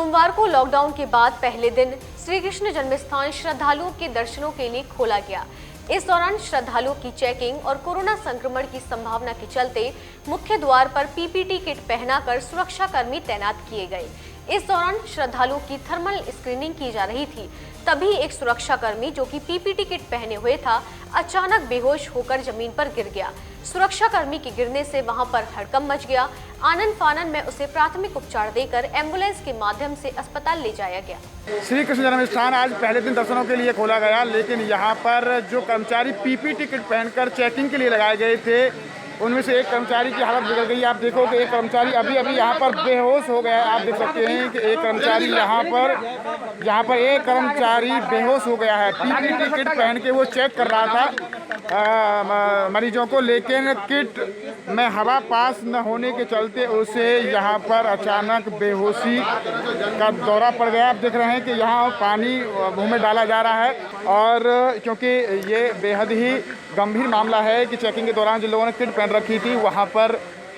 सोमवार को लॉकडाउन के बाद पहले दिन श्री कृष्ण जन्मस्थान श्रद्धालुओं के दर्शनों के लिए खोला गया। इस दौरान श्रद्धालुओं की चेकिंग और कोरोना संक्रमण की संभावना के चलते मुख्य द्वार पर पीपीटी किट पहनाकर सुरक्षा कर्मी तैनात किए गए। इस दौरान श्रद्धालुओं की थर्मल स्क्रीनिंग की जा रही थी। तभी एक सुरक्षा कर्मी जो कि पीपीटी किट पहने हुए था, अचानक बेहोश होकर जमीन पर गिर गया। सुरक्षा कर्मी के गिरने से वहां पर हड़कंप मच गया। आनन फानन में उसे प्राथमिक उपचार देकर एम्बुलेंस के माध्यम से अस्पताल ले जाया गया। श्री कृष्ण जन्मस्थान आज पहले दिन दर्शनों के लिए खोला गया, लेकिन यहाँ पर जो कर्मचारी पीपीटी किट पहनकर चेकिंग के लिए लगाए गए थे, उनमें से एक कर्मचारी की हालत बिगड़ गई। आप देखो कि एक कर्मचारी अभी यहाँ पर बेहोश हो गया है। आप देख सकते हैं कि एक कर्मचारी यहाँ पर एक कर्मचारी बेहोश हो गया है। पीपीटी किट पहन के वो चेक कर रहा था मरीजों को, लेकिन किट में हवा पास न होने के चलते उसे यहाँ पर अचानक बेहोशी का दौरा पड़ गया। आप देख रहे हैं कि यहाँ पानी मुँह में डाला जा रहा है, और क्योंकि ये बेहद ही गंभीर मामला है कि चेकिंग के दौरान जिन लोगों ने किट पहन रखी थी, वहाँ पर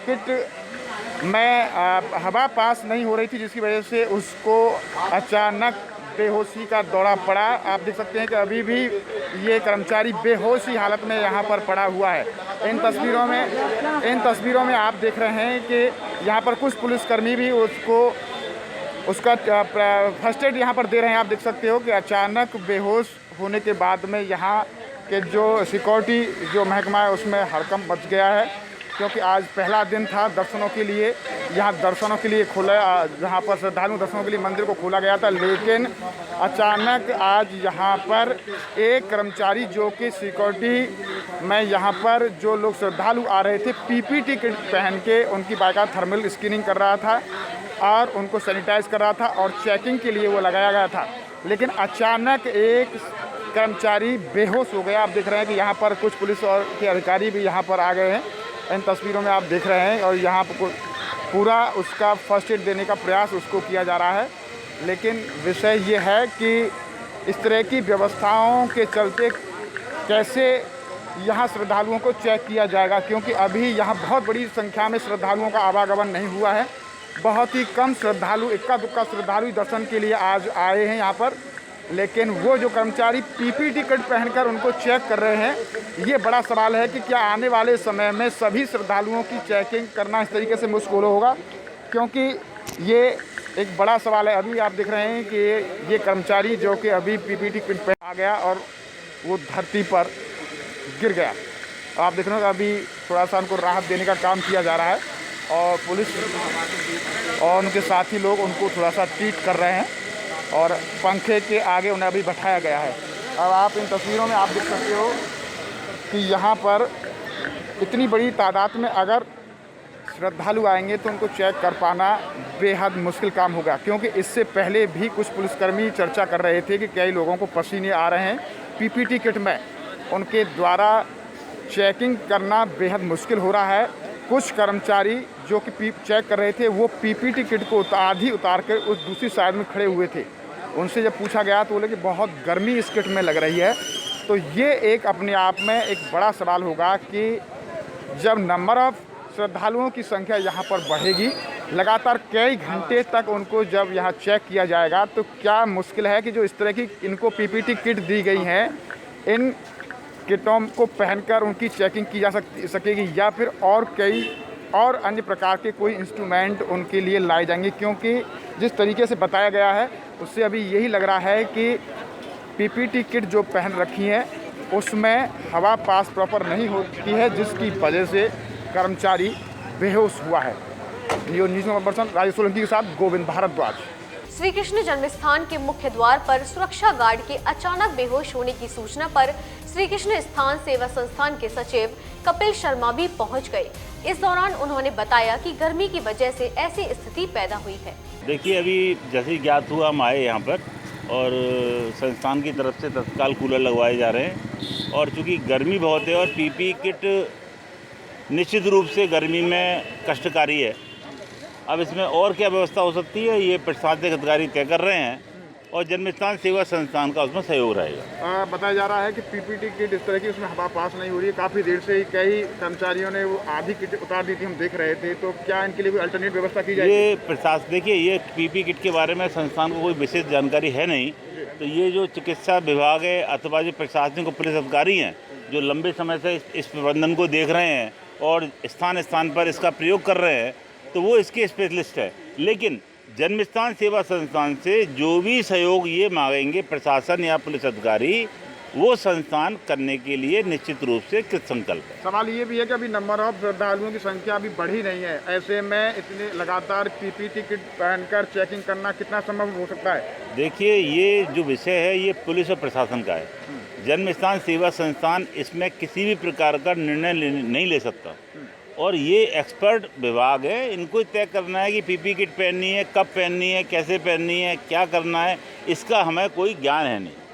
किट में हवा पास नहीं हो रही थी, जिसकी वजह से उसको अचानक बेहोशी का दौरा पड़ा। आप देख सकते हैं कि अभी भी ये कर्मचारी बेहोशी हालत में यहाँ पर पड़ा हुआ है। इन तस्वीरों में आप देख रहे हैं कि यहाँ पर कुछ पुलिसकर्मी भी उसका फर्स्ट एड यहाँ पर दे रहे हैं। आप देख सकते हो कि अचानक बेहोश होने के बाद में यहाँ के जो सिक्योरिटी जो महकमा है उसमें हड़कंप मच गया है, क्योंकि आज पहला दिन था दर्शनों के लिए। यहाँ दर्शनों के लिए जहाँ पर श्रद्धालु दर्शनों के लिए मंदिर को खोला गया था, लेकिन अचानक आज यहाँ पर एक कर्मचारी जो कि सिक्योरिटी में यहाँ पर जो लोग श्रद्धालु आ रहे थे पीपीटी किट पहन के उनकी बाकायदा थर्मल स्क्रीनिंग कर रहा था और उनको सैनिटाइज कर रहा था और चेकिंग के लिए वो लगाया गया था, लेकिन अचानक एक कर्मचारी बेहोश हो गया। आप देख रहे हैं कि यहाँ पर कुछ पुलिस और के अधिकारी भी यहाँ पर आ गए हैं। इन तस्वीरों में आप देख रहे हैं, और यहाँ पर पूरा उसका फर्स्ट एड देने का प्रयास उसको किया जा रहा है। लेकिन विषय ये है कि इस तरह की व्यवस्थाओं के चलते कैसे यहाँ श्रद्धालुओं को चेक किया जाएगा, क्योंकि अभी यहाँ बहुत बड़ी संख्या में श्रद्धालुओं का आवागमन नहीं हुआ है। बहुत ही कम श्रद्धालु, इक्का दुक्का श्रद्धालु दर्शन के लिए आज आए हैं यहाँ पर, लेकिन वो जो कर्मचारी पीपीटी किट पहनकर उनको चेक कर रहे हैं, ये बड़ा सवाल है कि क्या आने वाले समय में सभी श्रद्धालुओं की चेकिंग करना इस तरीके से मुश्किल होगा, क्योंकि ये एक बड़ा सवाल है। अभी आप देख रहे हैं कि ये कर्मचारी जो कि अभी पीपीटी किट पहन आ गया और वो धरती पर गिर गया। आप देख रहे हैं अभी थोड़ा सा उनको राहत देने का काम किया जा रहा है, और पुलिस और उनके साथी लोग उनको थोड़ा सा ट्रीट कर रहे हैं, और पंखे के आगे उन्हें अभी बैठाया गया है। अब आप इन तस्वीरों में आप देख सकते हो कि यहाँ पर इतनी बड़ी तादाद में अगर श्रद्धालु आएंगे तो उनको चेक कर पाना बेहद मुश्किल काम होगा, क्योंकि इससे पहले भी कुछ पुलिसकर्मी चर्चा कर रहे थे कि कई लोगों को पसीने आ रहे हैं पीपीटी किट में, उनके द्वारा चेकिंग करना बेहद मुश्किल हो रहा है। कुछ कर्मचारी जो कि चेक कर रहे थे वो पीपीटी किट को आधी उतार कर उस दूसरी साइड में खड़े हुए थे। उनसे जब पूछा गया तो बोले कि बहुत गर्मी इस किट में लग रही है। तो ये एक अपने आप में एक बड़ा सवाल होगा कि जब नंबर ऑफ़ श्रद्धालुओं की संख्या यहाँ पर बढ़ेगी, लगातार कई घंटे तक उनको जब यहाँ चेक किया जाएगा, तो क्या मुश्किल है कि जो इस तरह की इनको पीपीटी किट दी गई हैं, इन किटों को पहनकर उनकी चेकिंग की जा सकेगी, या फिर और कई और अन्य प्रकार के कोई इंस्ट्रूमेंट उनके लिए लाए जाएंगे, क्योंकि जिस तरीके से बताया गया है उससे अभी यही लग रहा है कि पीपीटी किट जो पहन रखी है उसमें हवा पास प्रॉपर नहीं होती है, जिसकी वजह से कर्मचारी बेहोश हुआ है। न्यूज़ पर्सन राजेश सोलंकी के साथ गोविंद भारद्वाज। श्री कृष्ण जन्मस्थान के मुख्य द्वार पर सुरक्षा गार्ड के अचानक बेहोश होने की सूचना पर श्री कृष्ण स्थान सेवा संस्थान के सचिव कपिल शर्मा भी पहुंच गए। इस दौरान उन्होंने बताया कि गर्मी की वजह से ऐसी स्थिति पैदा हुई है। देखिए, अभी जैसे ही ज्ञात हुआ हम आए यहाँ पर, और संस्थान की तरफ से तत्काल कूलर लगवाए जा रहे हैं, और चूँकि गर्मी बहुत है और पीपी किट निश्चित रूप से गर्मी में कष्टकारी है। अब इसमें और क्या व्यवस्था हो सकती है, ये प्रशासनिक अधिकारी तय कर रहे हैं, और जन्मस्थान सेवा संस्थान का उसमें सहयोग रहेगा। बताया जा रहा है कि पीपीटी किट इस तरह की उसमें हवा पास नहीं हो रही है, काफ़ी देर से ही कई कर्मचारियों ने वो आधी किट उतार दी थी, हम देख रहे थे, तो क्या इनके लिए कोई अल्टरनेट व्यवस्था की जाएगी? ये प्रशासन, देखिए ये पीपी किट के बारे में संस्थान को कोई विशेष जानकारी है नहीं, तो ये जो चिकित्सा विभाग है अथवा जो प्रशासनिक और पुलिस अधिकारी हैं जो लंबे समय से इस प्रबंधन को देख रहे हैं और स्थान स्थान पर इसका प्रयोग कर रहे हैं, तो वो इसके स्पेशलिस्ट है। लेकिन जन्मस्थान सेवा संस्थान से जो भी सहयोग ये मांगेंगे प्रशासन या पुलिस अधिकारी, वो संस्थान करने के लिए निश्चित रूप से कृत संकल्प है। सवाल ये भी है कि अभी नंबर ऑफ श्रद्धालुओं की संख्या अभी बढ़ी नहीं है, ऐसे में इतने लगातार पीपीटी किट पहनकर चेकिंग करना कितना संभव हो सकता है? देखिए ये जो विषय है ये पुलिस और प्रशासन का है। जन्मस्थान सेवा संस्थान इसमें किसी भी प्रकार का निर्णय नहीं ले सकता और ये एक्सपर्ट विभाग है, इनको ही तय करना है कि पीपी किट पहननी है, कब पहननी है, कैसे पहननी है, क्या करना है, इसका हमें कोई ज्ञान है नहीं।